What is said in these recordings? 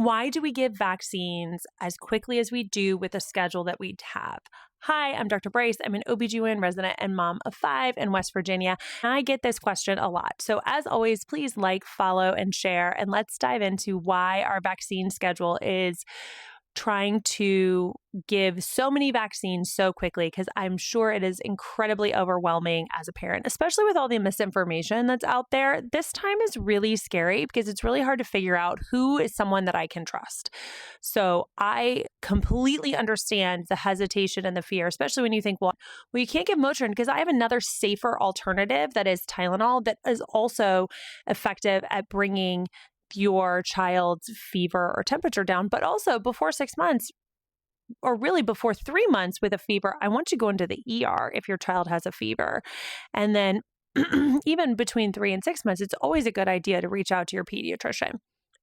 Why do we give vaccines as quickly as we do with the schedule that we have? Hi, I'm Dr. Bryce. I'm an OBGYN resident and mom of 5 in West Virginia. And I get this question a lot. So as always, please like, follow, and share. And let's dive into why our vaccine schedule is trying to give so many vaccines so quickly, because I'm sure it is incredibly overwhelming as a parent, especially with all the misinformation that's out there. This time is really scary because it's really hard to figure out who is someone that I can trust. So I completely understand the hesitation and the fear, especially when you think, well, you can't give Motrin because I have another safer alternative that is Tylenol that is also effective at bringing your child's fever or temperature down. But also before 6 months, or really before 3 months with a fever, I want you to go into the ER if your child has a fever. And then even between 3 and 6 months, it's always a good idea to reach out to your pediatrician.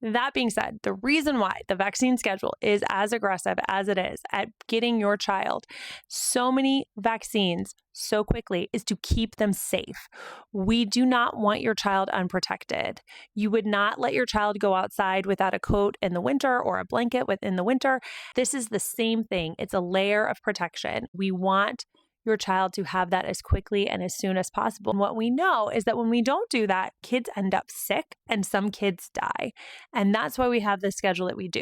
That being said, the reason why the vaccine schedule is as aggressive as it is at getting your child so many vaccines so quickly is to keep them safe. We do not want your child unprotected. You would not let your child go outside without a coat in the winter or a blanket within the winter. This is the same thing. It's a layer of protection. We want your child to have that as quickly and as soon as possible. And what we know is that when we don't do that, kids end up sick and some kids die. And that's why we have the schedule that we do.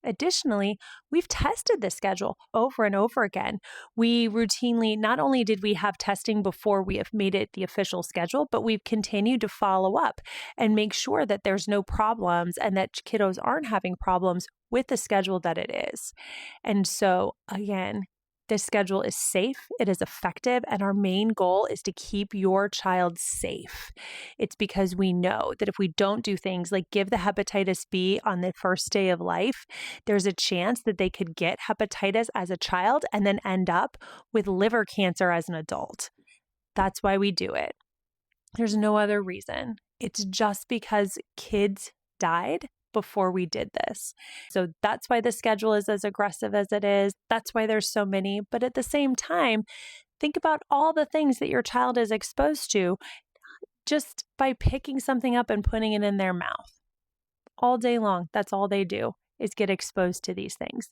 Additionally, we've tested this schedule over and over again. We routinely, not only did we have testing before we have made it the official schedule, but we've continued to follow up and make sure that there's no problems and that kiddos aren't having problems with the schedule that it is. And so again, this schedule is safe, it is effective, and our main goal is to keep your child safe. It's because we know that if we don't do things like give the hepatitis B on the first day of life, there's a chance that they could get hepatitis as a child and then end up with liver cancer as an adult. That's why we do it. There's no other reason. It's just because kids died before we did this. So that's why the schedule is as aggressive as it is. That's why there's so many. But at the same time, think about all the things that your child is exposed to just by picking something up and putting it in their mouth. All day long, that's all they do is get exposed to these things.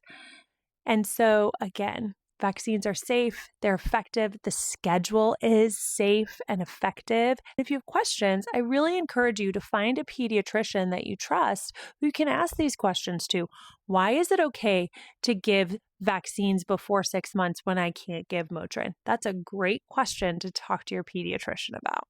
And so again, vaccines are safe, they're effective, the schedule is safe and effective. If you have questions, I really encourage you to find a pediatrician that you trust who you can ask these questions to. Why is it okay to give vaccines before 6 months when I can't give Motrin? That's a great question to talk to your pediatrician about.